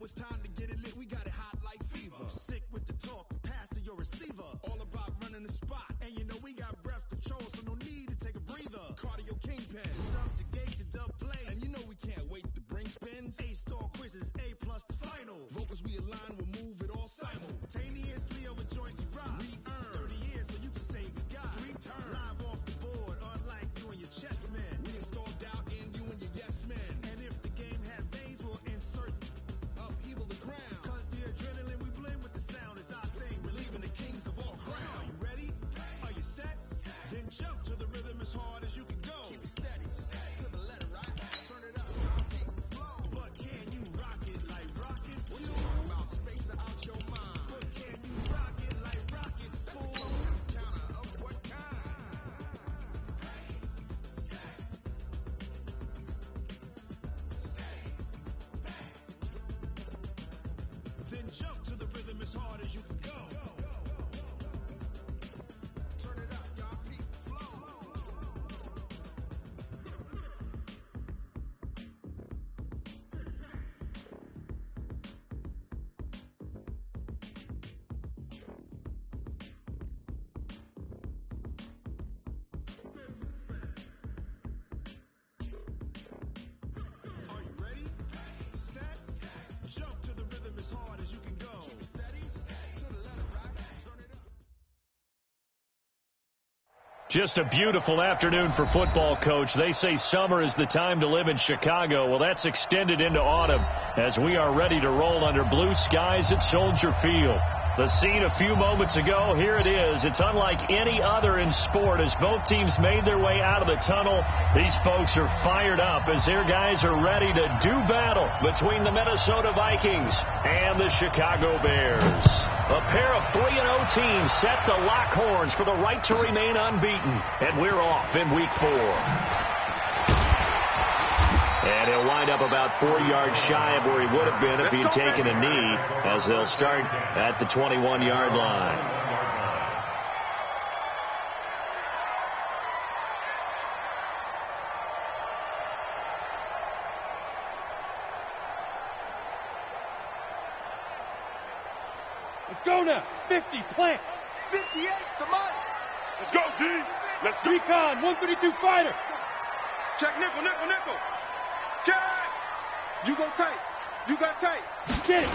it's time to get it lit. We got it hot like fever. Sick with the talk, pass to your receiver. All about running the spot. And you know we got breath control, so no need to take a breather. Cardio kingpin, subjugate the dub play. And you know we can't wait to bring spins. A-star quizzes, A+ the final. Vocals we align, we'll move it all simultaneously over joints we rock. We earn 30 years so you can say we got 3 turns. Live off the board, unlike you and your chess men. We install doubt in you and your yes men. And if the game had veins, we'll insert upheaval the ground. Cause the adrenaline we blend with the sound is our thing. Relieving the kings of all crowns. Are you ready? Are you set? Then jump to the rhythm as hard as you can go. Keep it steady. To the letter, right? Turn it up. Keep it flow. But can you rock it like rocket? What you talking about? Space out your mind. But can you rock it like rockets? Fool. Counter of what kind? Then jump to the rhythm as hard as you can go. Turn it up, y'all. Keep it flow. Are you ready? Set. Jump to the rhythm as hard as you can go. Keep it steady. To the letter, right? Turn it up. Just a beautiful afternoon for football, Coach. They say summer is the time to live in Chicago. Well, that's extended into autumn as we are ready to roll under blue skies at Soldier Field. The scene a few moments ago, here it is. It's unlike any other in sport as both teams made their way out of the tunnel. These folks are fired up as their guys are ready to do battle between the Minnesota Vikings and the Chicago Bears. A pair of 3-0 teams set to lock horns for the right to remain unbeaten. And we're off in week 4. And he'll wind up about 4 yards shy of where he would have been if he'd taken a knee, as they'll start at the 21-yard line. Let's go now. 50, plant. 58 to Mike. Let's go, D. Let's go. Recon, 132 fighter. Check nickel, nickel, nickel. Check. You go tight. You got tight. Get it.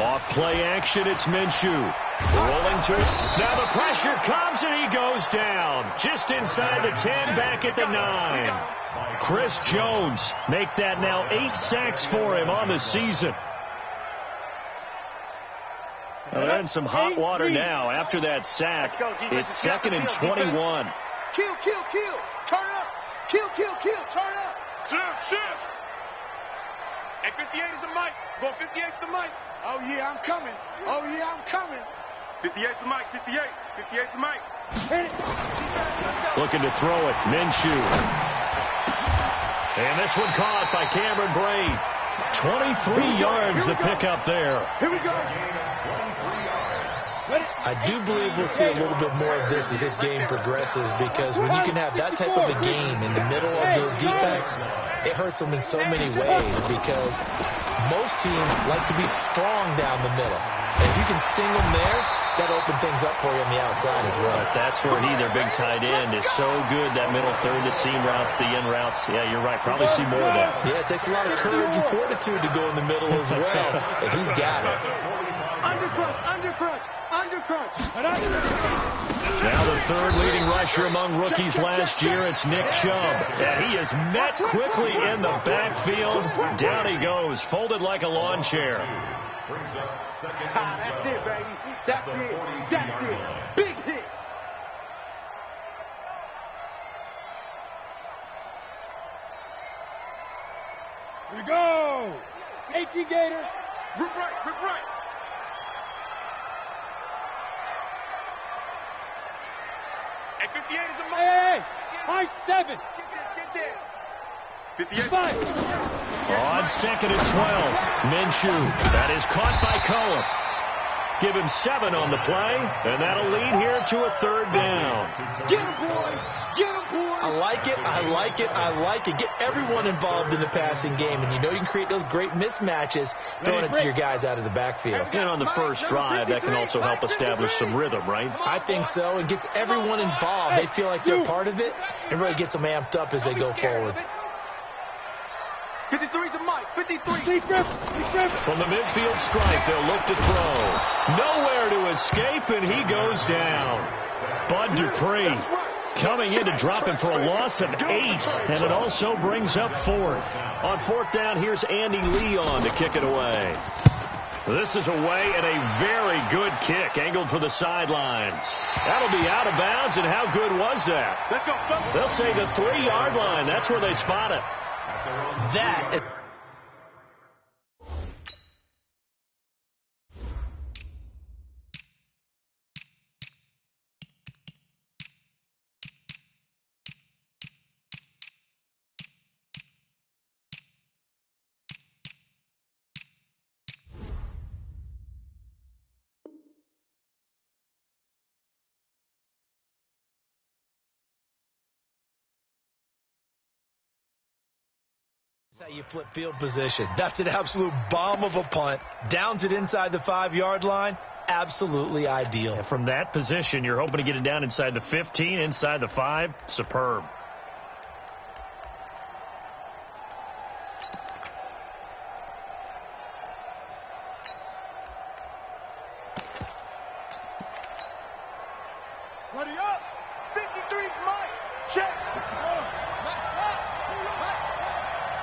Off play action, it's Minshew. Rolling to it. Now the pressure comes and he goes down. Just inside the 10, back at the 9. Chris Jones make that now 8 sacks for him on the season. Well, they're in some hot water now after that sack. It's 2nd and 21. Kill, kill, kill. Turn up. Kill, kill, kill. Turn up. Shift. Hey, 58 is the mic. Go 58 is the mic. Oh, yeah, I'm coming. Oh, yeah, I'm coming. 58 is the mic. 58. 58 is the mic. Hit it. Looking to throw it. Minshew. And this one caught by Cameron Braid. 23 yards to pick up there. Here we go. I do believe we'll see a little bit more of this as this game progresses, because when you can have that type of a game in the middle of the defense, it hurts them in so many ways, because most teams like to be strong down the middle. And if you can sting them there, that opens things up for you on the outside as well. But that's where their big tight end, is so good, that middle third, the seam routes, the in routes. Yeah, you're right. Probably see more of that. Yeah, it takes a lot of courage and fortitude to go in the middle as well, and he's got it. Undercrunch, undercrunch, undercrunch. Now the third leading rusher among rookies last year, it's Nick Chubb. And he is met quickly in the backfield. Down he goes, folded like a lawn chair. That's it, baby. That's it. That's it. Big hit. Here we go. 18 Gator. Rip right, rip right. Hey, 58 is a mic. Hey, high 7. Get this. 58. 5. On 2nd and 12, Minshew. That is caught by Cullen. Give him 7 on the play, and that'll lead here to a 3rd down. Get him, boy! Get him, boy! I like it, I like it, I like it. Get everyone involved in the passing game, and you know you can create those great mismatches throwing it to your guys out of the backfield. And on the first drive, that can also help establish some rhythm, right? I think so. It gets everyone involved. They feel like they're part of it, and really gets them amped up as they go forward. 53's the mic. 53. From the midfield stripe, they'll look to throw. Nowhere to escape, and he goes down. Bud Dupree coming in to drop him for a loss of 8, and it also brings up 4th. On 4th down, here's Andy Leon to kick it away. This is away, and a very good kick, angled for the sidelines. That'll be out of bounds, and how good was that? Let's go. They'll say the 3-yard line. That's where they spot it. That is how you flip field position. That's an absolute bomb of a punt. Downs it inside the 5-yard line. Absolutely ideal. And from that position, you're hoping to get it down inside the 15, inside the 5. Superb. Ready up. 53's Mike. Check.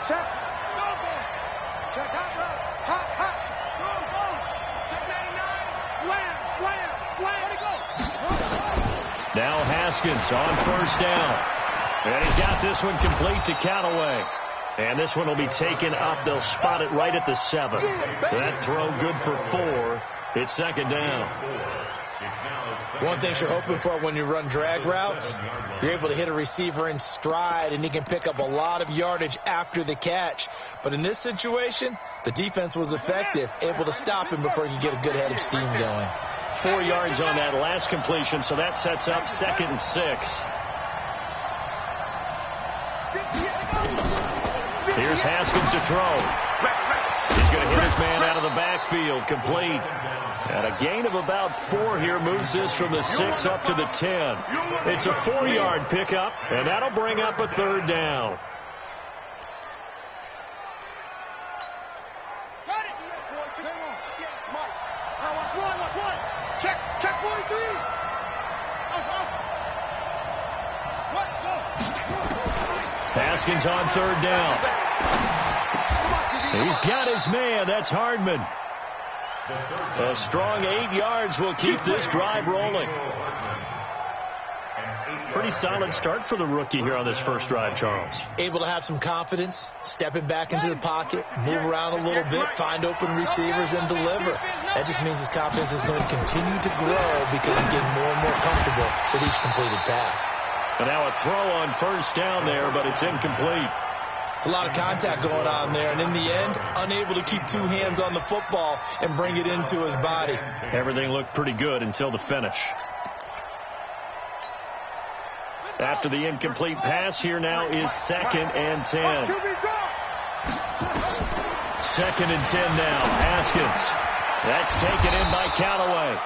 Check. Go, go. Check. Hot. Hot. Go. Check 99. Slam. Ready, go. Now Haskins on 1st down. And he's got this one complete to Callaway. And this one will be taken up. They'll spot it right at the 7. That throw good for 4. It's 2nd down. One thing you're hoping for when you run drag routes, you're able to hit a receiver in stride, and he can pick up a lot of yardage after the catch. But in this situation, the defense was effective, able to stop him before he could get a good head of steam going. 4 yards on that last completion, so that sets up 2nd and 6. Here's Haskins to throw. He's going to hit his man out of the backfield, complete. And a gain of about 4 here moves this from the 6 up to the 10. It's a 4-yard pickup, and that'll bring up a 3rd down. Got it. Mike. Watch one. Check 43. What? Go. Haskins on 3rd down. He's got his man. That's Hardman. A strong 8 yards will keep this drive rolling. Pretty solid start for the rookie here on this first drive, Charles. Able to have some confidence, stepping back into the pocket, move around a little bit, find open receivers, and deliver. That just means his confidence is going to continue to grow because he's getting more and more comfortable with each completed pass. And now a throw on 1st down there, but it's incomplete. It's a lot of contact going on there, and in the end, unable to keep 2 hands on the football and bring it into his body. Everything looked pretty good until the finish. After the incomplete pass, here now is 2nd and 10. 2nd and 10 now. Haskins. That's taken in by Callaway.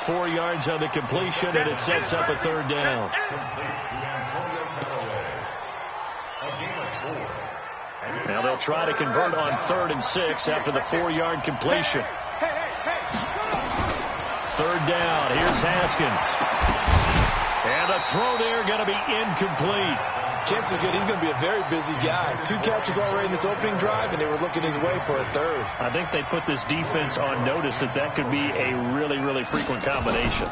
4 yards on the completion, and it sets up a 3rd down. Now they'll try to convert on 3rd and 6 after the 4-yard completion. 3rd down. Here's Haskins. And the throw there going to be incomplete. Chances are good he's going to be a very busy guy. 2 catches already in this opening drive, and they were looking his way for a 3rd. I think they put this defense on notice that could be a really, really frequent combination.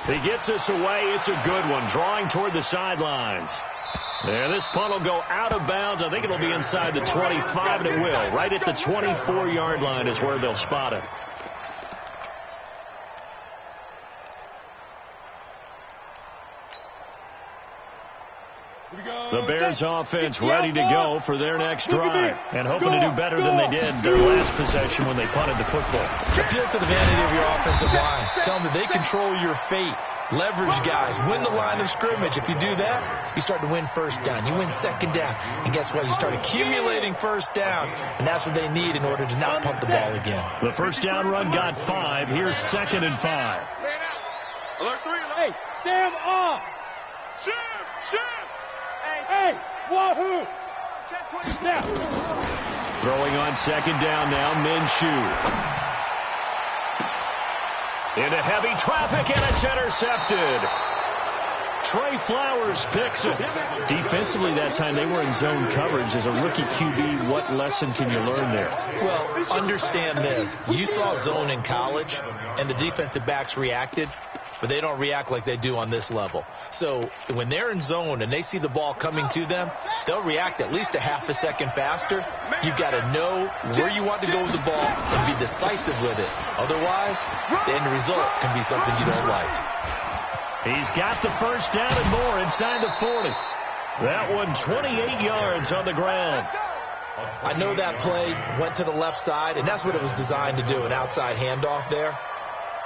He gets this away. It's a good one. Drawing toward the sidelines. And this punt will go out of bounds. I think it'll be inside the 25, and it will. Right at the 24-yard line is where they'll spot it. Here we go. The Bears offense ready to go for their next drive and hoping to do better than they did their last possession when they punted the football. Appeal to the vanity of your offensive line. Tell them that they control your fate. Leverage guys. Win the line of scrimmage. If you do that, you start to win first down. You win second down. And guess what? You start accumulating first downs. And that's what they need in order to not punt the ball again. The first down run got 5. Here's 2nd and 5. Alert 3. Hey, Sam off. Sam. Hey, Wahoo. Now. Throwing on 2nd down now, Minshew. Into heavy traffic, and it's intercepted. Trey Flowers picks it. Defensively that time, they were in zone coverage. As a rookie QB, what lesson can you learn there? Well, understand this. You saw zone in college, and the defensive backs reacted, but they don't react like they do on this level. So when they're in zone and they see the ball coming to them, they'll react at least a half a second faster. You've got to know where you want to go with the ball and be decisive with it. Otherwise, the end result can be something you don't like. He's got the first down and more inside the 40. That one 28 yards on the ground. I know that play went to the left side, and that's what it was designed to do, an outside handoff there.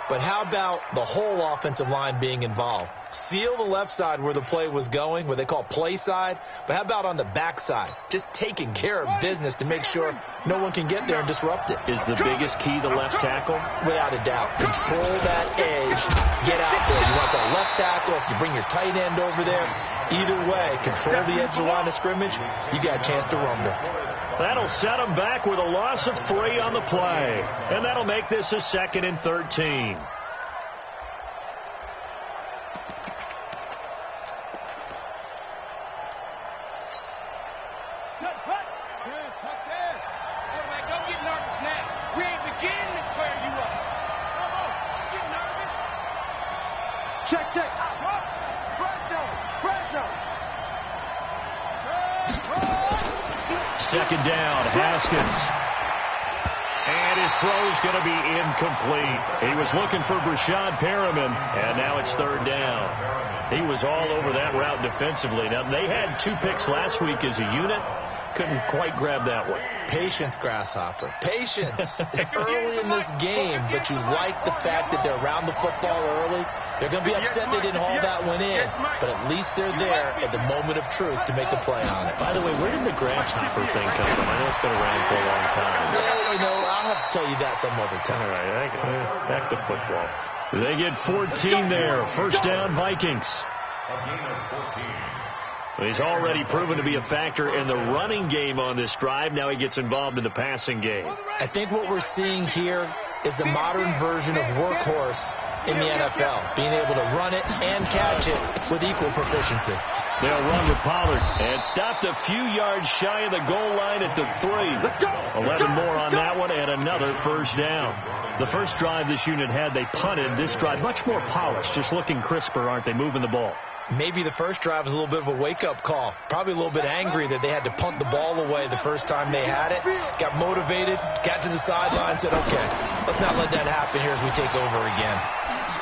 But how about the whole offensive line being involved? Seal the left side where the play was going, where they call play side. But how about on the back side? Just taking care of business to make sure no one can get there and disrupt it. Is the biggest key the left tackle? Without a doubt. Control that edge. Get out there. You want that left tackle. If you bring your tight end over there, either way, control the edge of the line of scrimmage, you got a chance to rumble. That'll set them back with a loss of 3 on the play. And that'll make this a 2nd and 13. Don't get nervous now. We ain't beginning to tear you up. Get nervous. Check. Second down, Haskins. And his throw's going to be incomplete. He was looking for Brashad Perriman, and now it's 3rd down. He was all over that route defensively. Now, they had 2 picks last week as a unit. Couldn't quite grab that one. Patience, Grasshopper. Patience. Early in this game, but you like the fact that they're around the football early. They're going to be upset they didn't haul that one in, but at least they're there at the moment of truth to make a play on it. By the way, where did the Grasshopper thing come from? I know it's been around for a long time. Yeah, I'll have to tell you that some other time. All right, back to football. They get 14 there. First down, Vikings. He's already proven to be a factor in the running game on this drive. Now he gets involved in the passing game. I think what we're seeing here is the modern version of workhorse in the NFL, being able to run it and catch it with equal proficiency. They'll run with Pollard and stopped a few yards shy of the goal line at the 3. Let's go. 11 more on that one and another first down. The first drive this unit had, they punted. This drive, much more polished, just looking crisper, aren't they, moving the ball? Maybe the first drive was a little bit of a wake-up call. Probably a little bit angry that they had to punt the ball away the first time they had it. Got motivated, got to the sideline, said, okay, let's not let that happen here as we take over again.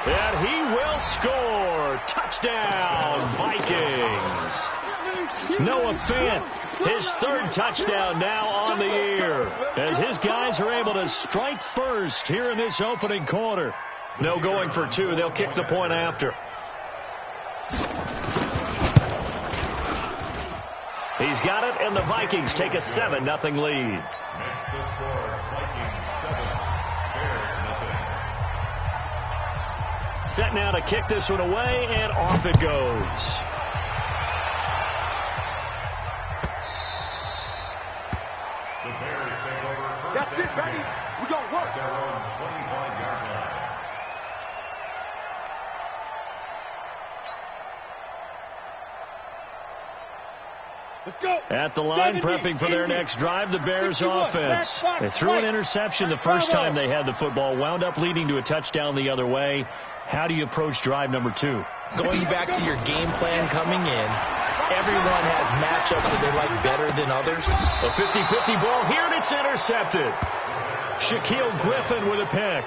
And he will score. Touchdown, Vikings. Noah Fant, his 3rd touchdown now on the year, as his guys are able to strike first here in this opening quarter. No going for 2. They'll kick the point after. He's got it, and the Vikings take a 7-0 lead. Next the score, Vikings 7, Bears nothing. Set now to kick this one away, and off it goes. The Bears take over first. That's it, baby. We're going to work. Their own 25-yard line. Let's go. At the line, 70, prepping for their 80, next drive, the Bears 61, offense. back, They threw an interception the first Bravo. time they had the football, wound up leading to a touchdown the other way. How do you approach drive number 2? Going back to your game plan coming in, everyone has matchups that they like better than others. A 50-50 ball here, and it's intercepted. Shaquille Griffin with a pick.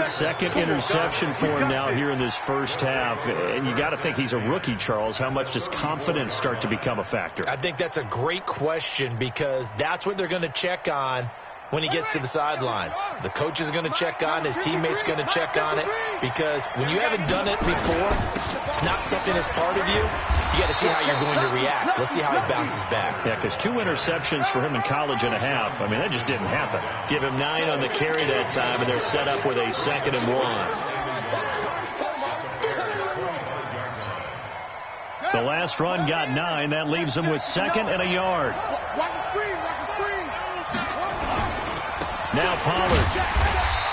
Second interception for him now here in this first half. And you got to think he's a rookie, Charles. How much does confidence start to become a factor? I think that's a great question because that's what they're going to check on when he gets to the sidelines. The coach is going to check on, his teammates going to check on it, because when you haven't done it before, it's not something that's part of you. You got to see how you're going to react. Let's see how he bounces back. Yeah, because 2 interceptions for him in college and a half. I mean, that just didn't happen. Give him 9 on the carry that time, and they're set up with a 2nd and 1. The last run got 9. That leaves him with 2nd and a yard. Watch the screen. Watch the screen. Now Pollard.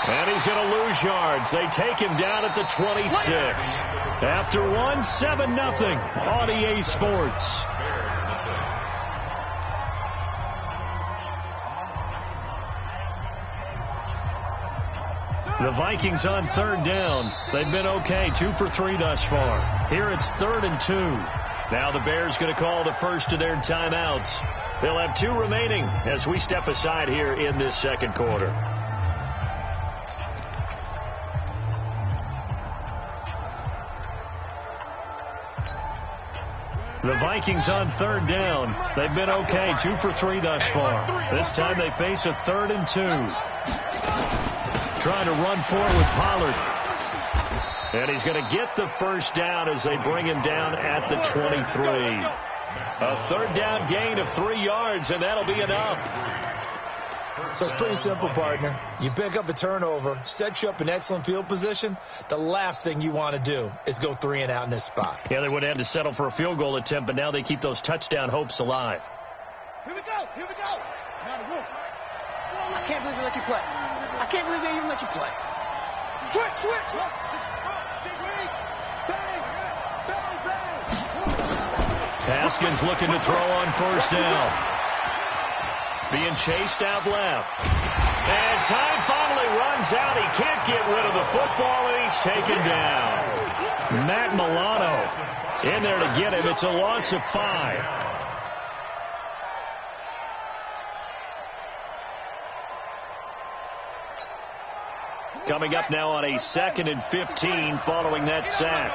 And he's going to lose yards. They take him down at the 26. After 1, 7-0 on EA Sports. The Vikings on 3rd down. They've been okay, 2 for 3 thus far. Here it's 3rd and 2. Now the Bears going to call the first of their timeouts. They'll have 2 remaining as we step aside here in this second quarter. The Vikings on 3rd down. They've been okay, 2 for 3 thus far. This time they face a 3rd and 2. Trying to run forward with Pollard. And he's going to get the first down as they bring him down at the 23. A 3rd down gain of 3 yards, and that'll be enough. So it's pretty simple, partner. You pick up a turnover, set you up in excellent field position. The last thing you want to do is go 3 and out in this spot. Yeah, they would have had to settle for a field goal attempt, but now they keep those touchdown hopes alive. Here we go. Here we go. Now the wolf. I can't believe they let you play. I can't believe they even let you play. Switch. Haskins looking to throw on 1st down. Being chased out left. And time finally runs out. He can't get rid of the football, and he's taken down. Matt Milano in there to get him. It's a loss of 5. Coming up now on a 2nd and 15 following that sack.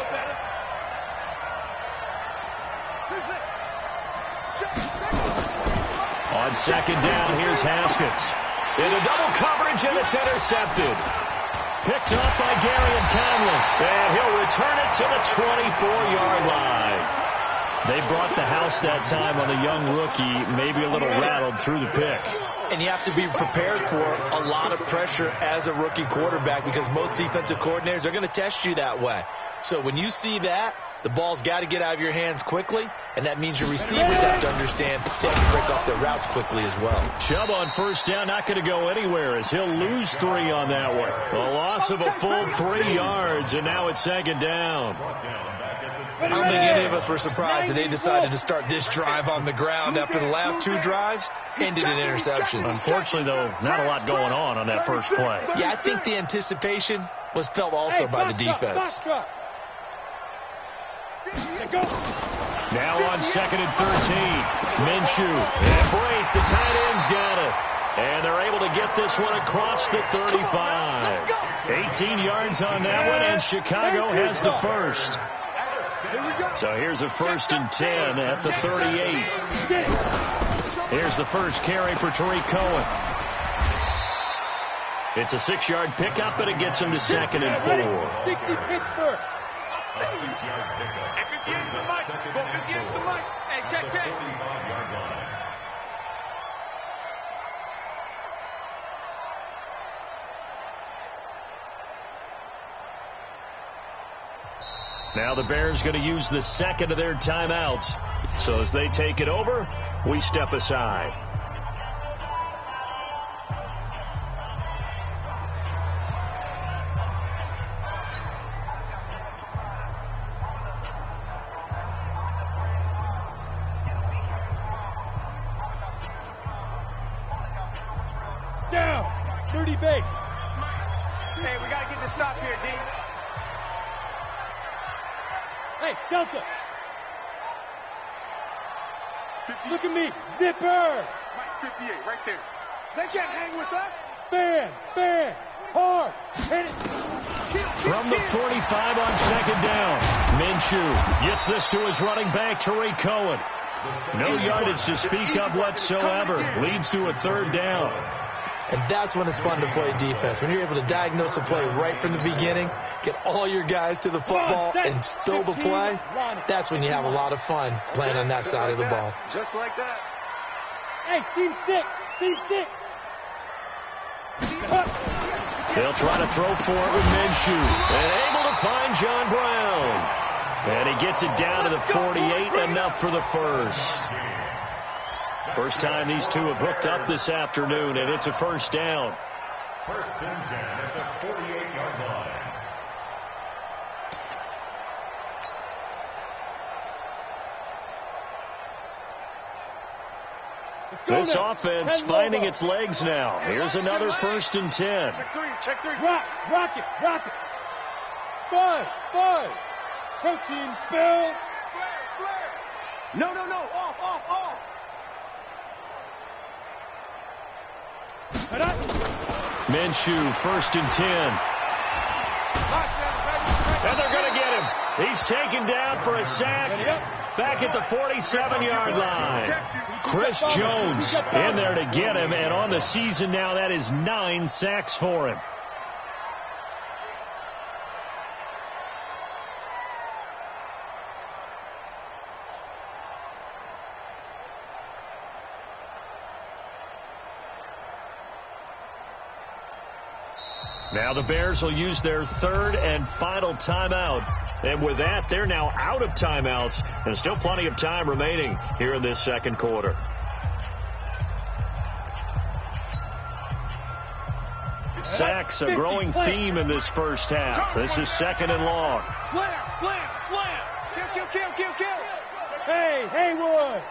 On 2nd down, here's Haskins. Into double coverage, and it's intercepted. Picked up by Garyon Conlon. And he'll return it to the 24-yard line. They brought the house that time on the young rookie, maybe a little rattled through the pick. And you have to be prepared for a lot of pressure as a rookie quarterback because most defensive coordinators are going to test you that way. So when you see that, the ball's got to get out of your hands quickly, and that means your receivers have to understand they have to break off their routes quickly as well. Chubb on 1st down, not going to go anywhere as he'll lose 3 on that one. A loss of a full 3 yards, and now it's 2nd down. I don't think any of us were surprised that they decided to start this drive on the ground after the last 2 drives ended in interceptions. Unfortunately, though, not a lot going on that first play. Yeah, I think the anticipation was felt also by the defense. Now on 2nd and 13, Minshew and Brate, the tight end's got it. And they're able to get this one across the 35. 18 yards on that one, and Chicago has the first. So here's a 1st and 10 at the 38. Here's the first carry for Tariq Cohen. It's a 6-yard pickup, and it gets him to 2nd and 4. 60 Pittsburgh. At 58's the mic. Go 58's the mic. Hey, check. Now the Bears going to use the 2nd of their timeouts. So as they take it over, we step aside. Down. 30 base. Hey, we got to get this stop here, D. Hey, Delta. Look at me. Zipper. Mike 58, right there. They can't hang with us. Bam, hard, hit it. From the 45 on second down, Minshew gets this to his running back, Tariq Cohen. No yardage to speak of whatsoever. Leads to a third down. And that's when it's fun to play defense. When you're able to diagnose a play right from the beginning, get all your guys to the football and build a play, that's when you have a lot of fun playing on that side of the ball. Just like that. Hey, Steve 6. They'll try to throw for it with Minshew. And able to find John Brown. And he gets it down to the 48, enough for the first. First time these two have hooked up this afternoon, and it's a first down. First and 10 at the 48-yard line. This offense finding its legs now. Here's another first and 10. Check three. Rock it. Buzz. Protein spill. No. Off. Minshew, first and 10. And they're going to get him. He's taken down for a sack. Back at the 47-yard line. Chris Jones in there to get him. And on the season now, that is 9 sacks for him. Now the Bears will use their third and final timeout. And with that, they're now out of timeouts. And still plenty of time remaining here in this second quarter. Sacks, a growing theme in this first half. This is second and long. Slam. Kill. Hey, Haywood.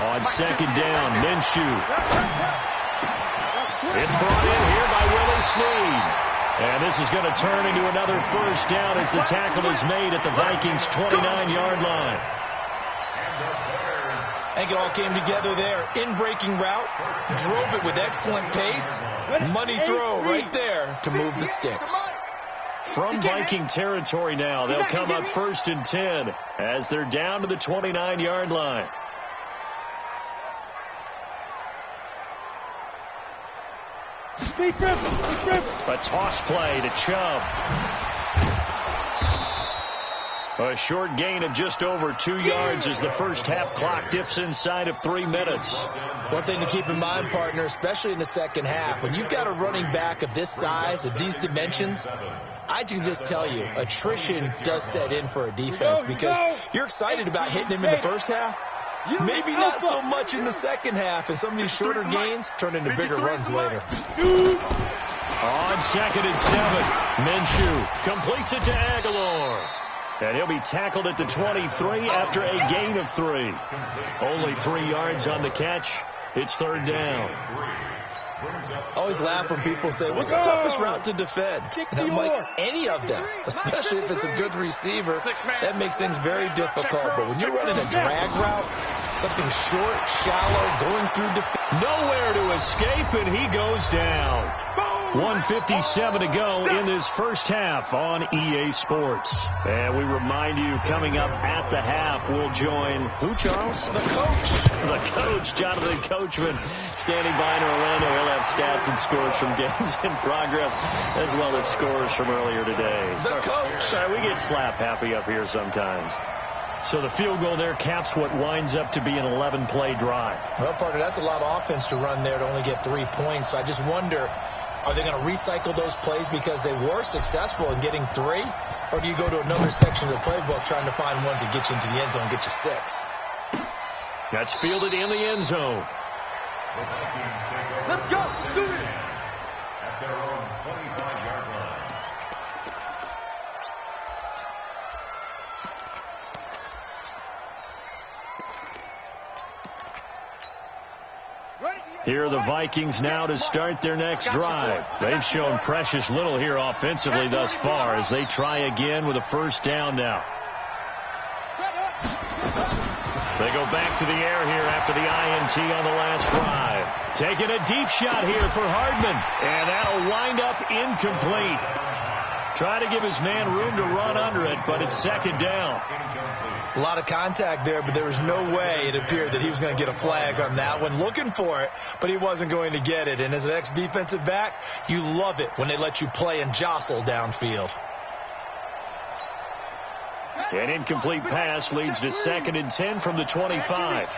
On second down, Minshew. It's brought in here by Willie Snead. And this is going to turn into another first down as the tackle is made at the Vikings' 29-yard line. I think it all came together there. In-breaking route, drove it with excellent pace. Money throw right there to move the sticks. From Viking territory now, they'll come up first and 10 as they're down to the 29-yard line. A toss play to Chubb. A short gain of just over 2 yards as the first half clock dips inside of 3 minutes. One thing to keep in mind, partner, especially in the second half, when you've got a running back of this size, of these dimensions, I can just tell you, attrition does set in for a defense because you're excited about hitting him in the first half. Maybe not so much in the second half, and some of these shorter gains turn into bigger runs later. On second and 7, Minshew completes it to Aguilar. And he'll be tackled at the 23 after a gain of 3. Only 3 yards on the catch. It's third down. I always laugh when people say, what's the toughest route to defend? And I'm like, any of them, especially if it's a good receiver. That makes things very difficult. But when you're running a drag route, something short, shallow, going through defense. Nowhere to escape, and he goes down. 1:57 to go in this first half on EA Sports. And we remind you, coming up at the half, we'll join who, Charles? The coach. The coach, Jonathan Coachman, standing by in Orlando. He'll have stats and scores from games in progress, as well as scores from earlier today. The coach. Sorry, we get slap happy up here sometimes. So the field goal there caps what winds up to be an 11-play drive. Well, partner, that's a lot of offense to run there to only get 3 points. So I just wonder, are they going to recycle those plays because they were successful in getting 3? Or do you go to another section of the playbook trying to find ones that get you into the end zone and get you 6? That's fielded in the end zone. Let's go. Let's do it. At their own 25-yard line. Here are the Vikings now to start their next drive. They've shown precious little here offensively thus far as they try again with a first down now. They go back to the air here after the INT on the last drive. Taking a deep shot here for Hardman. And that'll wind up incomplete. Trying to give his man room to run under it, but it's second down. A lot of contact there, but there was no way it appeared that he was going to get a flag on that one. Looking for it, but he wasn't going to get it. And as an ex-defensive back, you love it when they let you play and jostle downfield. An incomplete pass leads to 2nd and 10 from the 25.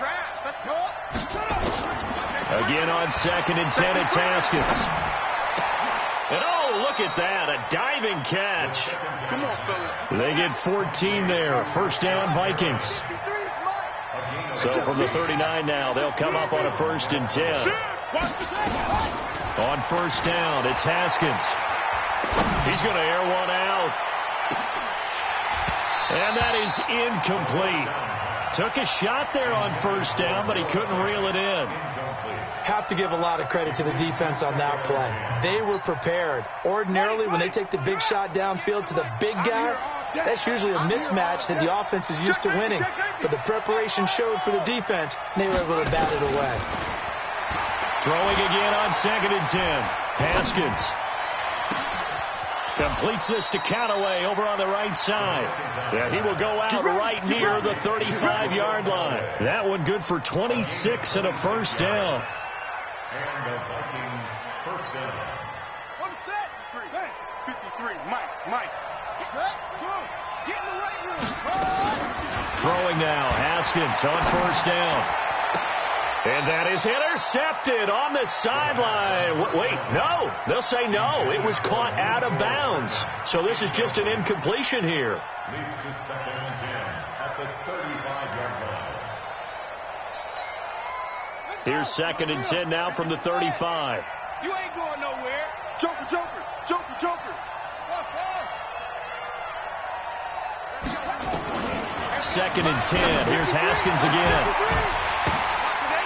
Again on 2nd and 10, it's Haskins. And oh, look at that, a diving catch. Come on, fellas. They get 14 there. First down, Vikings. So from the 39 now, they'll come up on a 1st and 10. On 1st down, it's Haskins. He's going to air one out. And that is incomplete. Took a shot there on 1st down, but he couldn't reel it in. Have to give a lot of credit to the defense on that play. They were prepared. Ordinarily, when they take the big shot downfield to the big guy, that's usually a mismatch that the offense is used to winning. But the preparation showed for the defense, and they were able to bat it away. Throwing again on 2nd and 10. Haskins completes this to Callaway over on the right side. And he will go out right near the 35-yard line. That one good for 26 and a first down. And the Vikings first down. On the set. 53. Mike. Get in the right room. Throwing now. Haskins on 1st down. And that is intercepted on the sideline. Wait, no. They'll say no. It was caught out of bounds. So this is just an incompletion here. Leads to 2nd and 10 at the 35-yard line. Here's 2nd and 10 now from the 35. You ain't going nowhere. Joker. 2nd and 10. Here's Haskins again.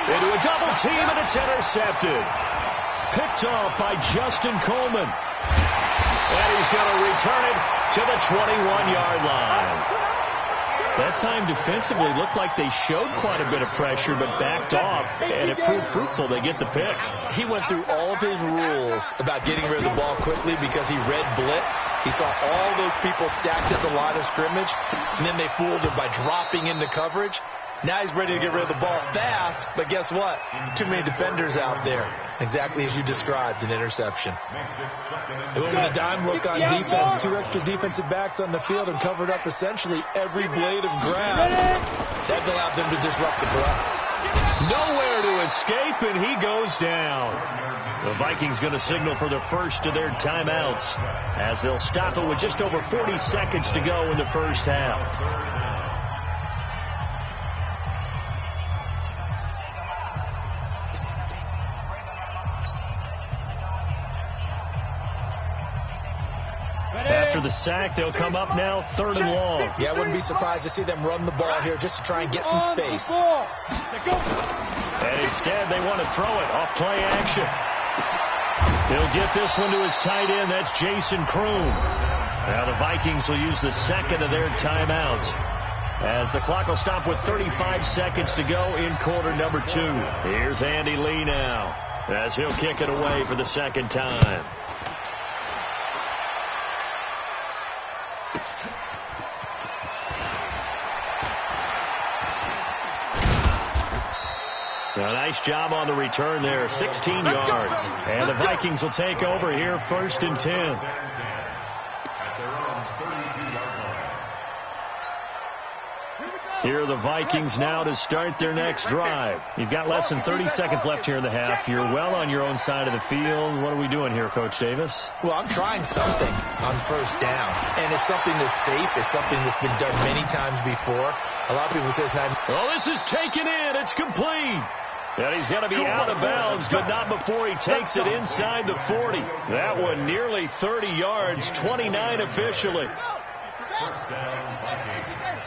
Into a double team, and it's intercepted. Picked off by Justin Coleman. And he's going to return it to the 21-yard line. That time defensively looked like they showed quite a bit of pressure, but backed off, and it proved fruitful. They get the pick. He went through all of his rules about getting rid of the ball quickly because he read blitz. He saw all those people stacked at the line of scrimmage, and then they fooled him by dropping into coverage. Now he's ready to get rid of the ball fast, but guess what? Too many defenders out there. Exactly as you described, an interception. They went with a dime look on defense. 2 extra defensive backs on the field and covered up essentially every blade of grass. That allowed them to disrupt the play. Nowhere to escape, and he goes down. The Vikings going to signal for the first of their timeouts as they'll stop it with just over 40 seconds to go in the first half. After the sack, they'll come up now 3rd and long. Yeah, I wouldn't be surprised to see them run the ball here just to try and get some space. And instead, they want to throw it off play action. He'll get this one to his tight end. That's Jason Kroom. Now the Vikings will use the second of their timeouts as the clock will stop with 35 seconds to go in quarter number 2. Here's Andy Lee now as he'll kick it away for the second time. A nice job on the return there, 16 yards. And the Vikings will take over here, 1st and 10. Here are the Vikings now to start their next drive. You've got less than 30 seconds left here in the half. You're well on your own side of the field. What are we doing here, Coach Davis? Well, I'm trying something on 1st down. And it's something that's safe. It's something that's been done many times before. A lot of people say it's not. Oh, this is taken in. It's complete. And he's going to be out of bounds, but not before he takes it inside the 40. That one nearly 30 yards, 29 officially. First down, Vikings.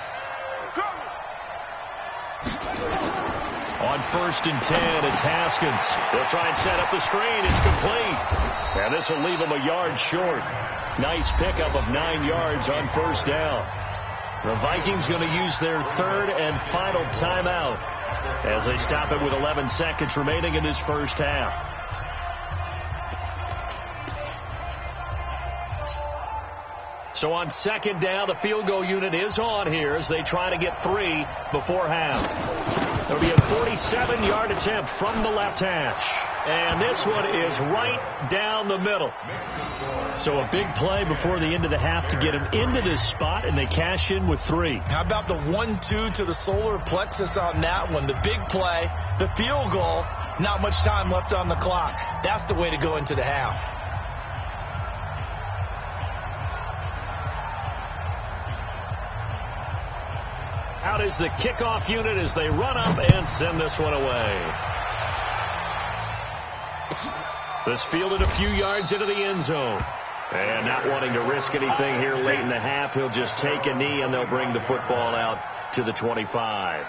On 1st and 10, it's Haskins. They'll try and set up the screen. It's complete. And this will leave him a yard short. Nice pickup of 9 yards on 1st down. The Vikings going to use their third and final timeout as they stop it with 11 seconds remaining in this first half. So on second down, the field goal unit is on here as they try to get 3 before half. There'll be a 47-yard attempt from the left hash. And this one is right down the middle. So a big play before the end of the half to get him into this spot, and they cash in with 3. How about the 1-2 to the solar plexus on that one? The big play, the field goal, not much time left on the clock. That's the way to go into the half. Out is the kickoff unit as they run up and send this one away. This fielded a few yards into the end zone. And not wanting to risk anything here late in the half, he'll just take a knee and they'll bring the football out to the 25.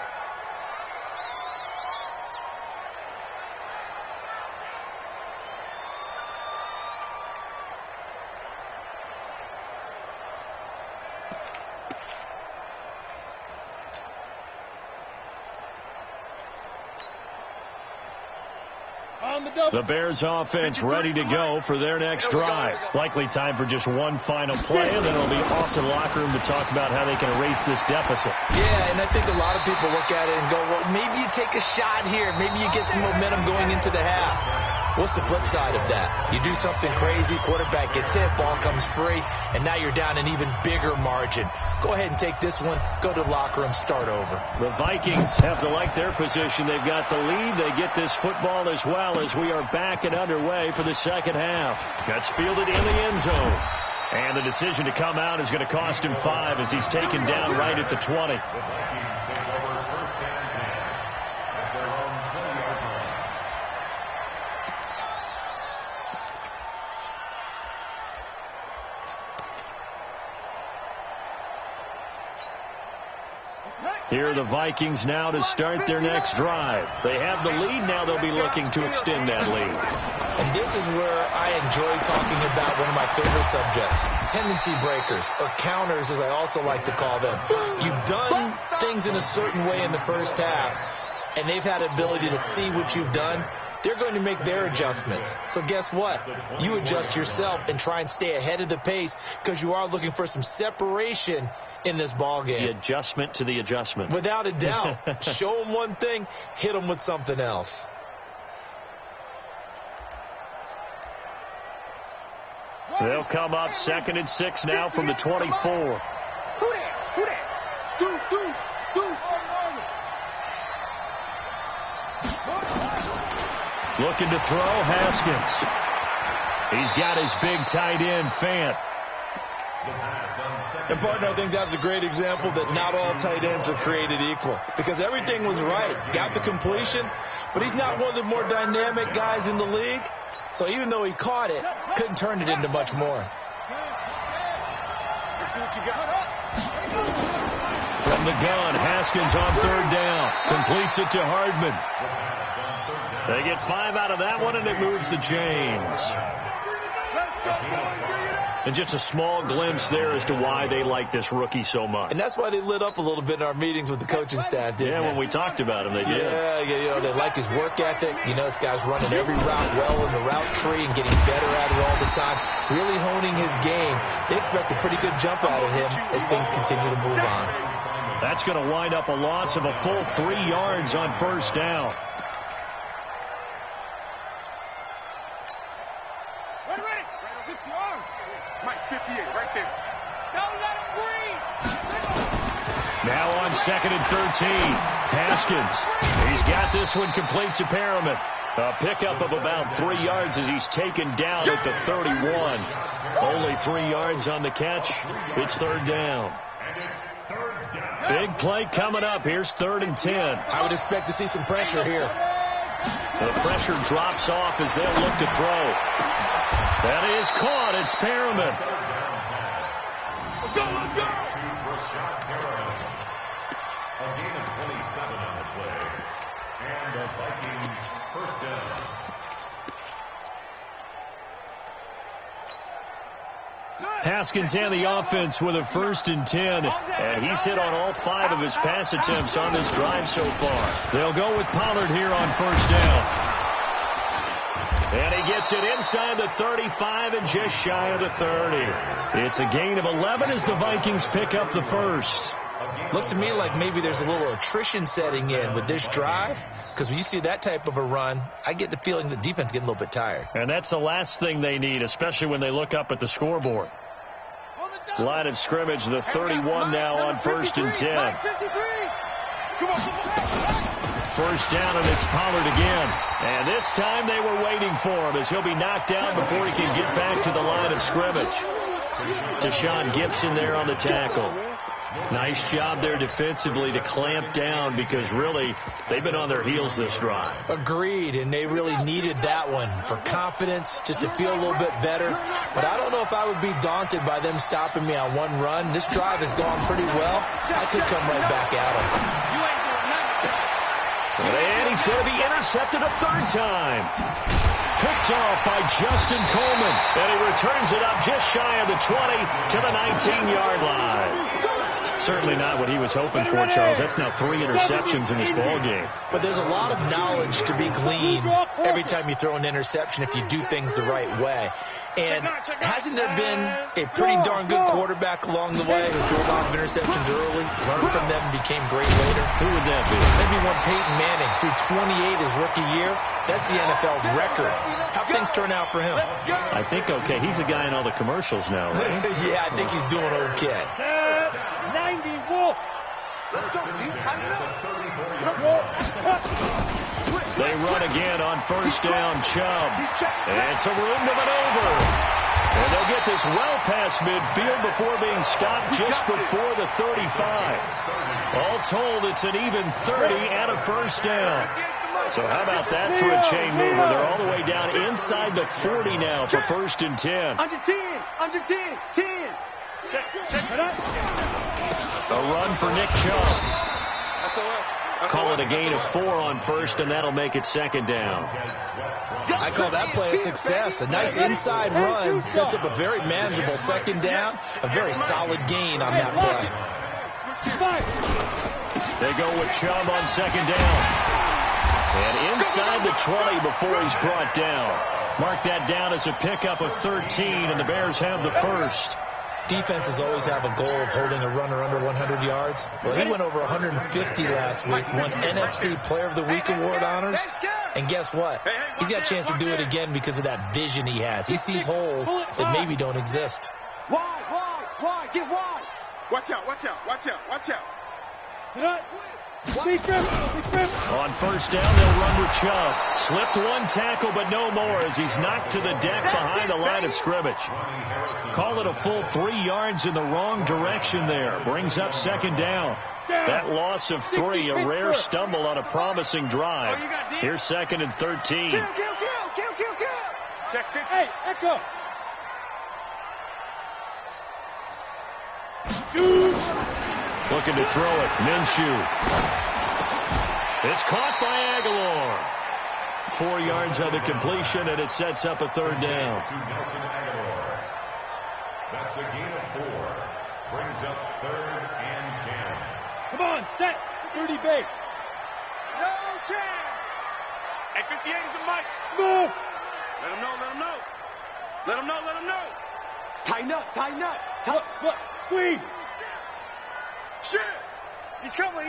The Bears offense ready to go for their next drive. Likely time for just one final play, and then it'll be off to the locker room to talk about how they can erase this deficit. Yeah, and I think a lot of people look at it and go, well, maybe you take a shot here. Maybe you get some momentum going into the half. What's the flip side of that? You do something crazy, quarterback gets hit, ball comes free, and now you're down an even bigger margin. Go ahead and take this one, go to the locker room, start over. The Vikings have to like their position. They've got the lead. They get this football as well as we are back and underway for the second half. That's fielded in the end zone. And the decision to come out is going to cost him 5 as he's taken down right at the 20. Here are the Vikings now to start their next drive. They have the lead. Now they'll be looking to extend that lead. And this is where I enjoy talking about one of my favorite subjects, tendency breakers, or counters as I also like to call them. You've done things in a certain way in the first half, and they've had ability to see what you've done. They're going to make their adjustments. So guess what? You adjust yourself and try and stay ahead of the pace because you are looking for some separation in this ball game. The adjustment to the adjustment. Without a doubt. Show them one thing, hit them with something else. They'll come up 2nd and 6 now from the 24. Who that? Do. Looking to throw, Haskins. He's got his big tight end, Fant. And, partner, I think that's a great example that not all tight ends are created equal. Because everything was right. Got the completion, but he's not one of the more dynamic guys in the league. So even though he caught it, couldn't turn it into much more. Let's see what you got. From the gun, Haskins on 3rd down. Completes it to Hardman. They get 5 out of that one, and it moves the chains. And just a small glimpse there as to why they like this rookie so much. And that's why they lit up a little bit in our meetings with the coaching staff, didn't they? When we talked about him, they did. Yeah, they like his work ethic. This guy's running every route well in the route tree and getting better at it all the time, really honing his game. They expect a pretty good jump out of him as things continue to move on. That's going to wind up a loss of a full 3 yards on 1st down. Ready. Zip your arm. Mike, 58, right there. Don't let him breathe. Now on 2nd and 13. Haskins. He's got this one complete to Perriman. A pickup of about 3 yards as he's taken down at the 31. Only 3 yards on the catch. It's 3rd down. Big play coming up. Here's 3rd and 10. I would expect to see some pressure here. The pressure drops off as they'll look to throw. That is caught. It's Perriman. Let's go. A gain of 27 on the play. And the Vikings 1st down. Haskins and the offense with a 1st and 10. And he's hit on all 5 of his pass attempts on this drive so far. They'll go with Pollard here on 1st down. And he gets it inside the 35 and just shy of the 30. It's a gain of 11 as the Vikings pick up the 1st. Looks to me like maybe there's a little attrition setting in with this drive, because when you see that type of a run, I get the feeling the defense getting a little bit tired. And that's the last thing they need, especially when they lolook up at the scoreboard. Line of scrimmage, the 31 now on 1st and 10. 1st down, and it's Pollard again. And this time they were waiting for him as he'll be knocked down before he can get back to the line of scrimmage. Deshaun Gibson there on the tackle. Nice job there defensively to clamp down, because really they've been on their heels this drive. Agreed, and they really needed that one for confidence, just to feel a little bit better. But I don't know if I would be daunted by them stopping me on one run. This drive has gone pretty well. I could come right back at them. And he's going to be intercepted a 3rd time. Picked off by Justin Coleman. And he returns it up just shy of the 20 to the 19-yard line. Certainly not what he was hoping for, Charles. That's now 3 interceptions in this ballgame. But there's a lot of knowledge to be gleaned every time you throw an interception if you do things the right way. And hasn't there been a pretty darn good quarterback along the way who threw a lot of interceptions early, learned from them, and became great later? Who would that be? Maybe one Peyton Manning threw 28 his rookie year. That's the NFL record. How things turn out for him? I think okay. He's a guy in all the commercials now, right? Yeah, I think he's doing okay. 94. Let's go, dude. Time it up. They run again on 1st down, Chubb. And it's a room to maneuver. And they'll get this well past midfield before being stopped just before the 35. All told, it's an even 30 and a 1st down. So how about that for a chain mover? They're all the way down inside the 40 now for 1st and 10. Under 10. Under 10. 10. A run for Nick Chubb. Call it a gain of 4 on 1st, and that'll make it 2nd down. I call that play a success. A nice inside run sets up a very manageable 2nd down. A very solid gain on that play. They go with Chubb on 2nd down. And inside the 20 before he's brought down. Mark that down as a pickup of 13, and the Bears have the 1st. Defenses always have a goal of holding a runner under 100 yards. Well, he went over 150 last week, won NFC Player of the Week award honors. And guess what? He's got a chance to do it again because of that vision he has. He sees holes that maybe don't exist. Wide, get wide. Watch out, watch out, watch out, watch out. On 1st down, they'll run with Chubb. Slipped one tackle, but no more as he's knocked to the deck behind the line of scrimmage. Call it a full 3 yards in the wrong direction there. Brings up 2nd down. That loss of 3, a rare stumble on a promising drive. Here's 2nd and 13. Kill. Check 50. Hey, Echo. Looking to throw it. Minshew. It's caught by Aguilar. 4 yards on the completion, and it sets up a 3rd down. That's a gain of 4. Brings up 3rd and 10. Come on, set. 30 base. No chance. Hey, 58 is a mic. Smoke. Let him know, let him know. Let him know, let him know. Tighten up. Look, squeeze. Shit. He's coming.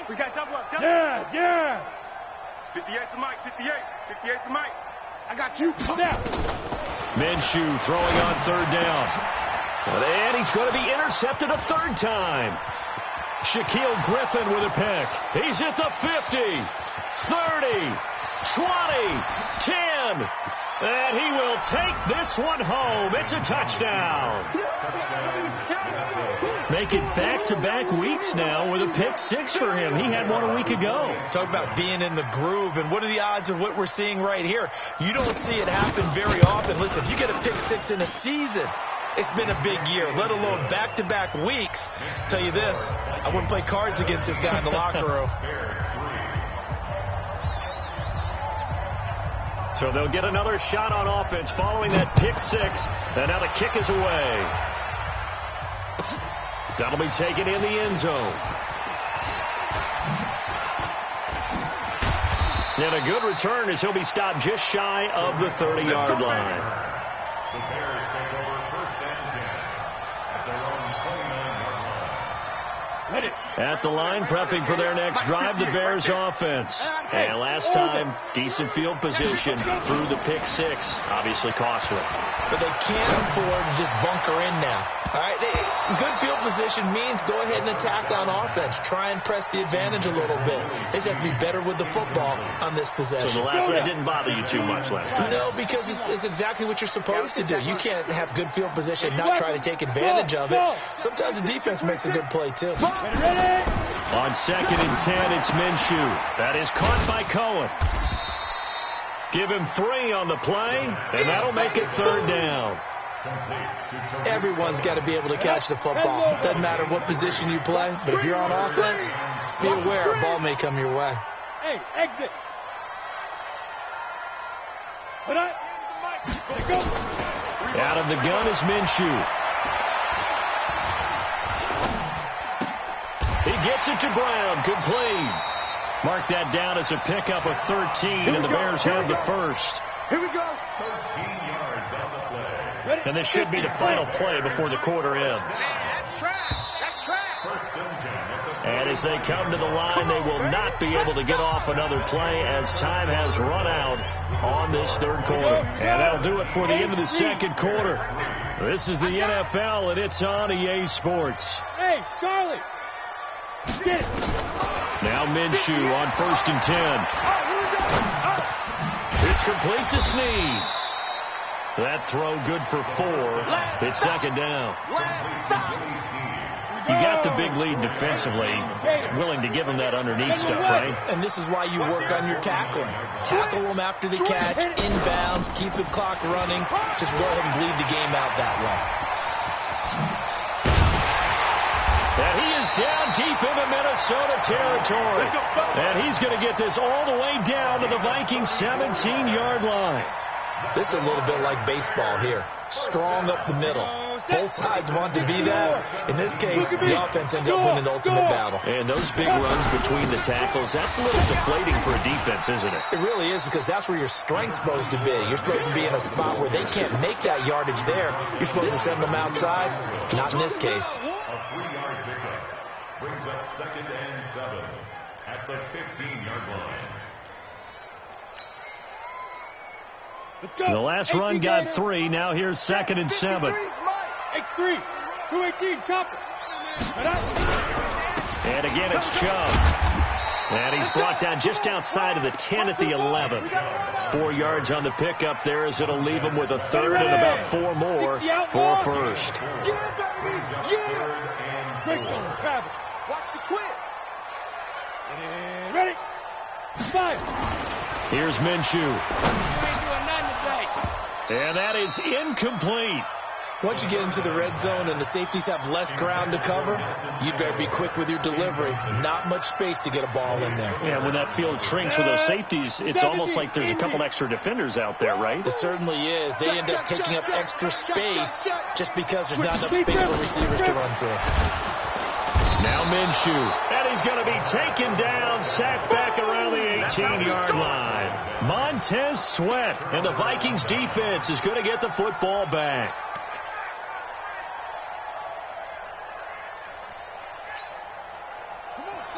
We got double up. Yes. 58's the mic, 58's the mic. I got you. Snap. Minshew throwing on 3rd down. And he's going to be intercepted a 3rd time. Shaquille Griffin with a pick. He's at the 50, 30, 20, 10. And he will take this one home. It's a touchdown. Make it back-to-back weeks now with a pick 6 for him. He had one a week ago. Talk about being in the groove, and what are the odds of what we're seeing right here? You don't see it happen very often. Listen, if you get a pick 6 in a season, it's been a big year, let alone back-to-back weeks. I'll tell you this, I wouldn't play cards against this guy in the locker room. So they'll get another shot on offense following that pick six. And now the kick is away. That'll be taken in the end zone. And a good return as he'll be stopped just shy of the 30-yard line. The Bears take over 1st and 10 at their own 29-yard line. At the line, prepping for their next drive, the Bears offense. And last time, decent field position through the pick six. Obviously costly. But they can't afford to just bunker in now. All right, good field position means go ahead and attack on offense. Try and press the advantage a little bit. They just have to be better with the football on this possession. So the last one didn't bother you too much last time? No, because it's exactly what you're supposed to do. You can't have good field position and not try to take advantage of it. Sometimes the defense makes a good play, too. On 2nd and 10, it's Minshew. That is caught by Cohen. Give him 3 on the play, and that'll make it 3rd down. Everyone's got to be able to catch the football. Doesn't matter what position you play, but if you're on offense, be aware a ball may come your way. Hey, exit. Out of the gun is Minshew. He gets it to Brown. Complete. Mark that down as a pickup of 13, and the Bears have the first. Here we go. 13 yards on the play. And this should be the final play before the quarter ends. That's trash. That's trash. 1st and 10 at the And as they come to the line, they will not be able to get off another play as time has run out on this 3rd quarter. And that'll do it for the end of the 2nd quarter. This is the NFL, and it's on EA Sports. Hey, Charlie. Get it. Now Minshew on 1st and 10. It's complete to Snead. That throw good for 4. It's 2nd down. You got the big lead defensively, willing to give them that underneath stuff, right? And this is why you work on your tackling. Tackle them after the catch, inbounds, keep the clock running. Just go ahead and bleed the game out that way. And he is down deep into Minnesota territory. And he's going to get this all the way down to the Vikings 17-yard line. This is a little bit like baseball here. Strong up the middle. Both sides want to be that. In this case, the offense ends up winning the ultimate battle. And those big runs between the tackles, that's a little deflating for a defense, isn't it? It really is, because that's where your strength's supposed to be. You're supposed to be in a spot where they can't make that yardage there. You're supposed to send them outside. Not in this case. A 3-yard pickup brings up 2nd and 7 at the 15-yard line. The last run got 3. Now here's 2nd and 7. X3. 218. Chopper. And again, it's Chubb. And he's brought down just outside of the 10 at the 11th. 4 yards on the pickup there as it'll leave him with a 3rd and about 4 more for 1st. Travel. Watch the twins. And ready. 5. Here's Minshew. And that is incomplete. Once you get into the red zone and the safeties have less ground to cover, you better be quick with your delivery. Not much space to get a ball in there. Yeah, when that field shrinks with those safeties, it's almost like there's a couple extra defenders out there, right? It certainly is. They end up taking up extra space just because there's not enough space for receivers to run through. Now Minshew, and he's going to be taken down, sacked back around the 18-yard line. Montez Sweat, and the Vikings defense is going to get the football back.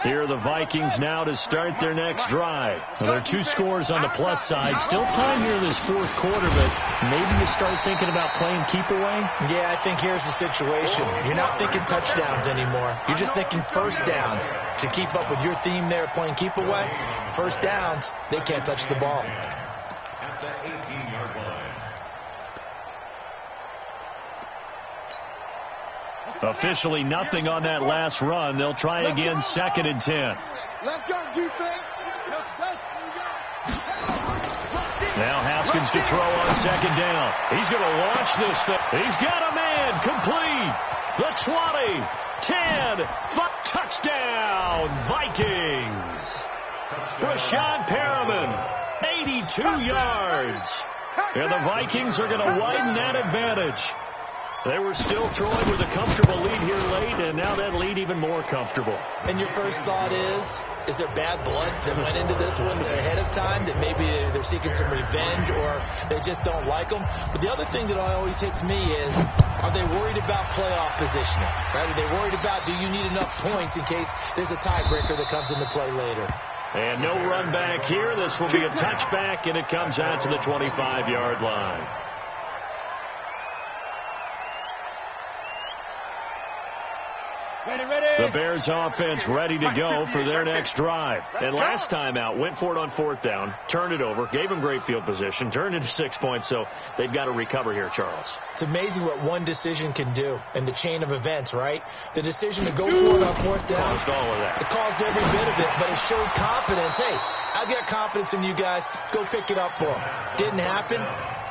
Here are the Vikings now to start their next drive. So there are 2 scores on the plus side. Still time here in this 4th quarter, but maybe you start thinking about playing keep away? Yeah, I think here's the situation. You're not thinking touchdowns anymore. You're just thinking first downs. To keep up with your theme there, playing keep away, first downs, they can't touch the ball. At the 18-yard line. Officially nothing on that last run. They'll try again 2nd and 10. Let's go, defense. Now Haskins to throw on 2nd down. He's going to launch this thing. He's got a man. Complete. The 20, 10, 5, touchdown, Vikings. Brashad Perriman 82 yards. And the Vikings are going to widen that advantage. They were still throwing with a comfortable lead here late, and now that lead even more comfortable. And your first thought is there bad blood that went into this one ahead of time, that maybe they're seeking some revenge or they just don't like them? But the other thing that always hits me is, are they worried about playoff positioning? Right? Are they worried about, do you need enough points in case there's a tiebreaker that comes into play later? And no run back here. This will be a touchback, and it comes out to the 25-yard line. The Bears offense ready to go for their next drive. And last time out, went for it on fourth down, turned it over, gave them great field position, turned into 6 points, so they've got to recover here, Charles. It's amazing what one decision can do in the chain of events, right? The decision to go for it on fourth down. Caused all of that. It caused every bit of it, but it showed confidence. Hey, I've got confidence in you guys. Go pick it up for them. Didn't happen.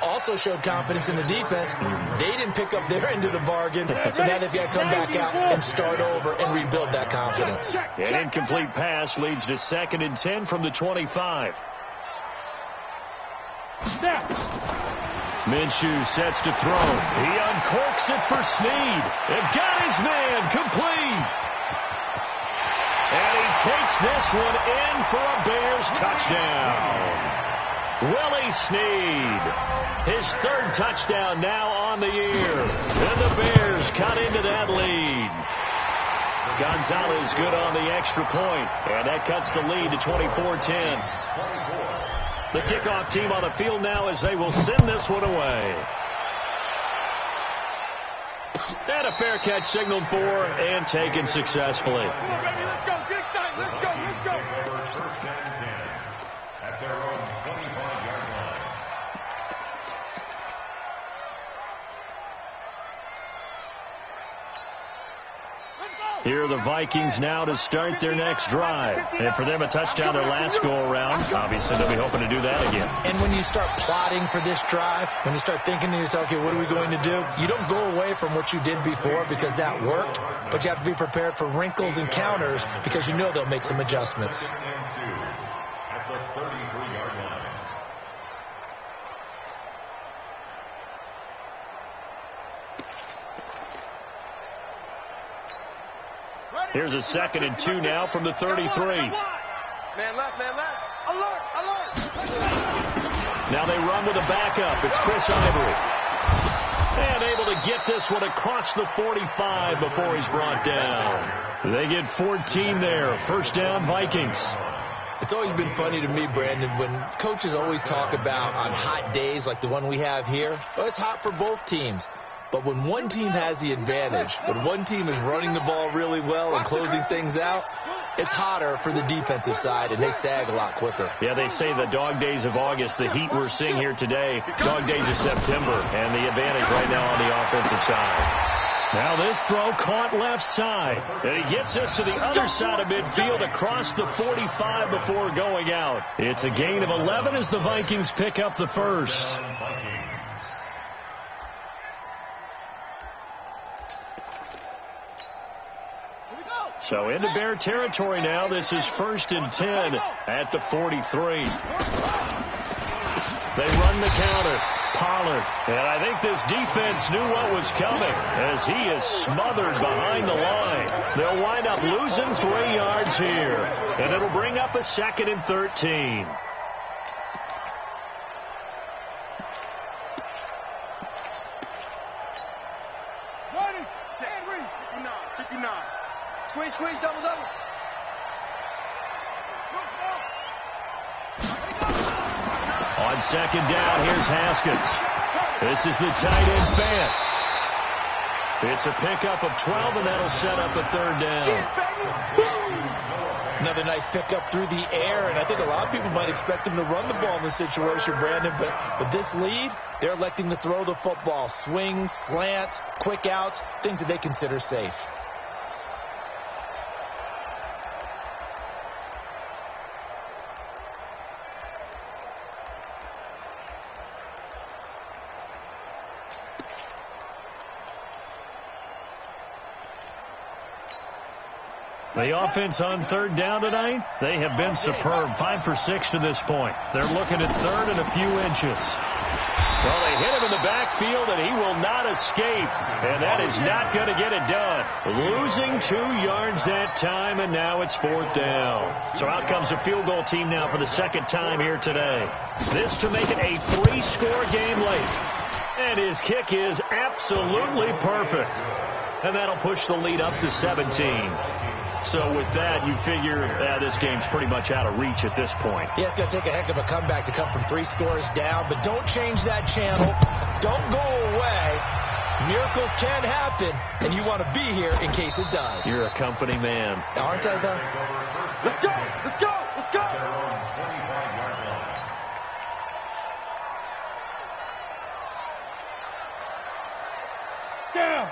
Also showed confidence in the defense. They didn't pick up their end of the bargain, so now they've got to come back out and start over and rebuild that confidence. An incomplete pass leads to 2nd and 10 from the 25. Minshew sets to throw. He uncorks it for Snead. They've got his man complete. And he takes this one in for a Bears touchdown. Willie Snead, his 3rd touchdown now on the year. And the Bears cut into that lead. Gonzalez good on the extra point, and that cuts the lead to 24-10. The kickoff team on the field now as they will send this one away. And a fair catch signaled for and taken successfully. Come on, baby, let's go. This side, let's go, let's go. First and 10 at their own 25-yard line. Here are the Vikings now to start their next drive. And for them, a touchdown their last go-around. Obviously, they'll be hoping to do that again. And when you start plotting for this drive, when you start thinking to yourself, okay, what are we going to do? You don't go away from what you did before because that worked, but you have to be prepared for wrinkles and counters because you know they'll make some adjustments. At the 33-yard line. Here's a 2nd and 2 now from the 33. Man left, man left. Alert, alert. Now they run with a backup. It's Chris Ivory. And able to get this one across the 45 before he's brought down. They get 14 there. First down, Vikings. It's always been funny to me, Brandon, when coaches always talk about on hot days like the one we have here. Well, it's hot for both teams. But when one team has the advantage, when one team is running the ball really well and closing things out, it's hotter for the defensive side, and they sag a lot quicker. Yeah, they say the dog days of August, the heat we're seeing here today, dog days of September, and the advantage right now on the offensive side. Now this throw caught left side, and he gets us to the other side of midfield across the 45 before going out. It's a gain of 11 as the Vikings pick up the first. So into Bear territory now. This is 1st and 10 at the 43. They run the counter. Pollard. And I think this defense knew what was coming as he is smothered behind the line. They'll wind up losing 3 yards here. And it'll bring up a 2nd and 13. Ready, set, read. 59, 59. Squeeze, squeeze, double, double. On 2nd down, here's Haskins. This is the tight end Fant. It's a pickup of 12, and that'll set up a 3rd down. Another nice pickup through the air, and I think a lot of people might expect them to run the ball in this situation, Brandon, but with this lead, they're electing to throw the football. Swings, slants, quick outs, things that they consider safe. The offense on third down tonight, they have been superb. 5 for 6 to this point. They're looking at third and a few inches. Well, they hit him in the backfield, and he will not escape. And that is not going to get it done. Losing 2 yards that time, and now it's fourth down. So out comes a field goal team now for the second time here today. This to make it a 3-score game late. And his kick is absolutely perfect. And that'll push the lead up to 17. So with that, you figure this game's pretty much out of reach at this point. Yeah, it's going to take a heck of a comeback to come from 3 scores down, but don't change that channel. Don't go away. Miracles can happen, and you want to be here in case it does. You're a company man. Aren't I, though? Let's go! Let's go! Let's go!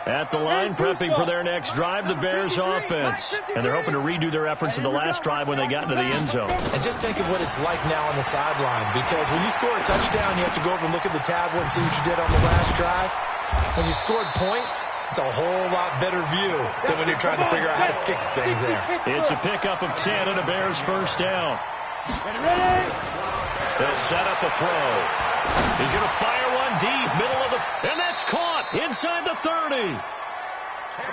At the line, prepping for their next drive, the Bears offense. And they're hoping to redo their efforts in the last drive when they got into the end zone. And just think of what it's like now on the sideline, because when you score a touchdown, you have to go over and look at the tablet and see what you did on the last drive. When you scored points, it's a whole lot better view than when you're trying to figure out how to fix things there. It's a pickup of 10 and a Bears first down. They'll set up a throw. He's going to fire one deep, middle of the... And that's caught inside the 30.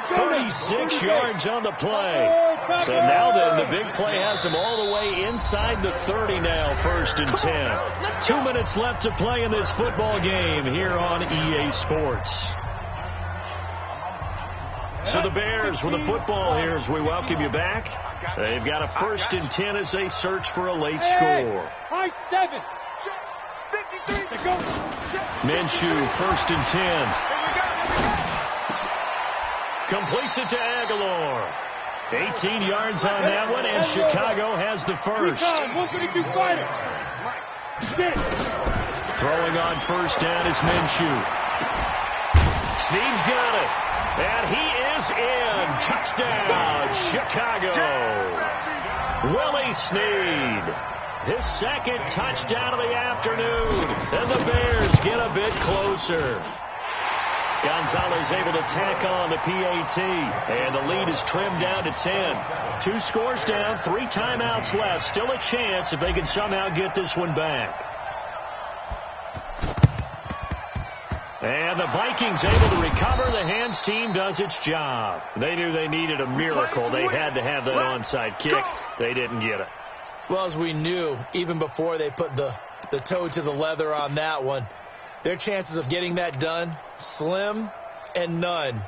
36 yards on the play. So now then, the big play has him all the way inside the 30 now, first and 10. 2 minutes left to play in this football game here on EA Sports. So the Bears with the football here as we welcome you back. They've got a first and 10 as they search for a late score. High 7. Minshew, first and 10. Completes it to Aguilar. 18 yards on that one, and Chicago has the first. Throwing on first down is Minshew. Snead's got it. And he is in. Touchdown, Chicago. Willie Snead. His second touchdown of the afternoon. And the Bears get a bit closer. Gonzalez able to tack on the PAT. And the lead is trimmed down to 10. 2 scores down, 3 timeouts left. Still a chance if they can somehow get this one back. And the Vikings able to recover. The hands team does its job. They knew they needed a miracle. They had to have that onside kick. They didn't get it. Well, as we knew, even before they put the toe to the leather on that one, their chances of getting that done, slim and none.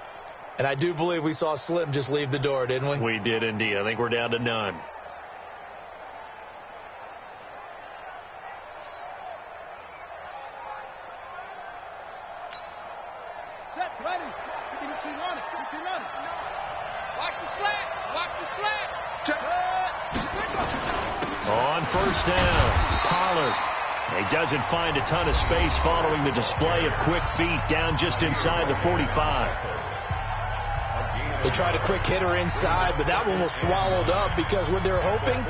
And I do believe we saw Slim just leave the door, didn't we? We did indeed. I think we're down to none. Watch the slap. Watch the slap. On first down, Pollard. He doesn't find a ton of space following the display of quick feet down just inside the 45. They tried a quick hitter inside, but that one was swallowed up because what they're hoping,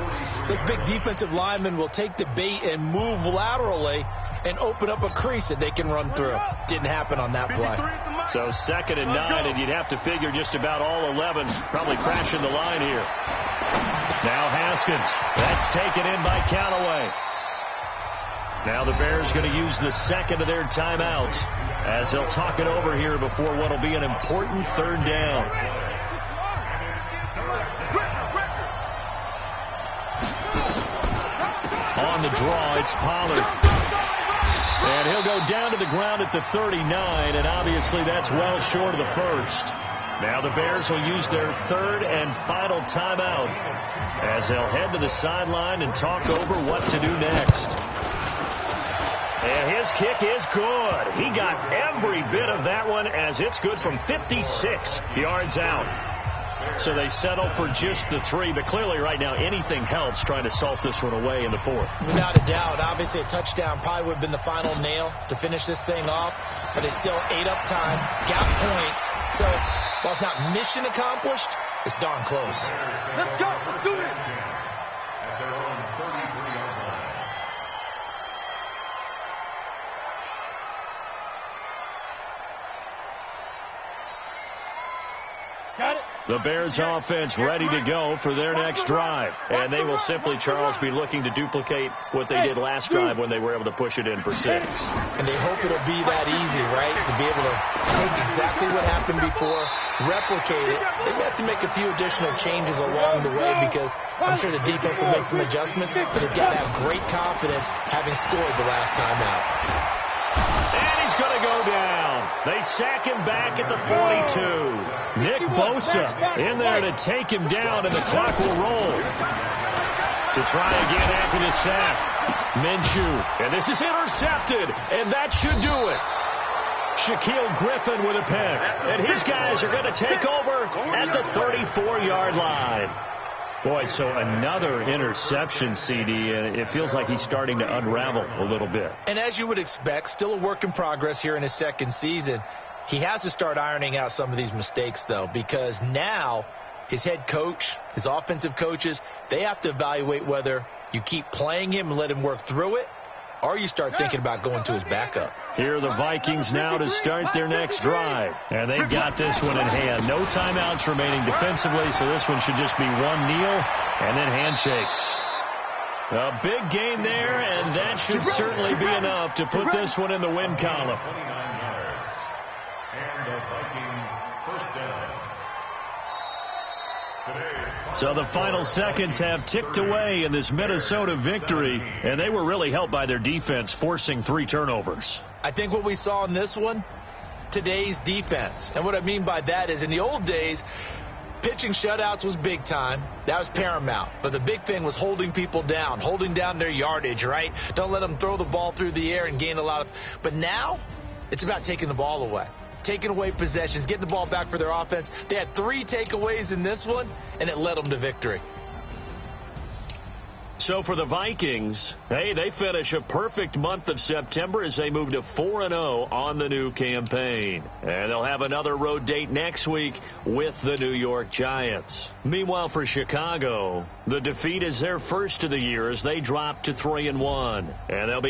this big defensive lineman will take the bait and move laterally and open up a crease that they can run through. Didn't happen on that play. So 2nd and 9, and you'd have to figure just about all 11 probably crashing the line here. Now Haskins. That's taken in by Callaway. Now the Bears going to use the second of their timeouts as they'll talk it over here before what will be an important third down. On the draw, it's Pollard. And he'll go down to the ground at the 39, and obviously that's well short of the first. Now the Bears will use their third and final timeout as they'll head to the sideline and talk over what to do next. And his kick is good. He got every bit of that one as it's good from 56 yards out. So they settle for just the 3, but clearly right now anything helps trying to salt this one away in the 4th. Without a doubt, obviously a touchdown probably would have been the final nail to finish this thing off, but they still ate up time, got points. So while it's not mission accomplished, it's darn close. Let's go. Let's do this. At their own 33-yard line. Got it. The Bears offense ready to go for their next drive. And they will simply, Charles, be looking to duplicate what they did last drive when they were able to push it in for 6. And they hope it'll be that easy, right? To be able to take exactly what happened before, replicate it. They have to make a few additional changes along the way because I'm sure the defense will make some adjustments, but they've got to have great confidence having scored the last time out. And he's going to go down. They sack him back at the 42. Nick Bosa in there to take him down, and the clock will roll. To try again after the sack. Minshew, and this is intercepted, and that should do it. Shaquille Griffin with a pick, and his guys are going to take over at the 34-yard line. Boy, so another interception, CD, and it feels like he's starting to unravel a little bit. And as you would expect, still a work in progress here in his second season. He has to start ironing out some of these mistakes, though, because now his head coach, his offensive coaches, they have to evaluate whether you keep playing him and let him work through it, or you start thinking about going to his backup. Here are the Vikings now to start their next drive. And they've got this one in hand. No timeouts remaining defensively, so this one should just be one kneel and then handshakes. A big gain there, and that should certainly be enough to put this one in the win column. 29 yards. And the Vikings first down. So the final seconds have ticked away in this Minnesota victory, and they were really helped by their defense forcing 3 turnovers. I think what we saw in this one, today's defense. And what I mean by that is in the old days, pitching shutouts was big time. That was paramount. But the big thing was holding people down, holding down their yardage, right? Don't let them throw the ball through the air and gain a lot of. But now it's about taking the ball away. Taking away possessions, getting the ball back for their offense. They had 3 takeaways in this one, and it led them to victory. So for the Vikings, hey, they finish a perfect month of September as they move to 4-0 on the new campaign. And they'll have another road date next week with the New York Giants. Meanwhile, for Chicago, the defeat is their first of the year as they drop to 3-1. And they'll be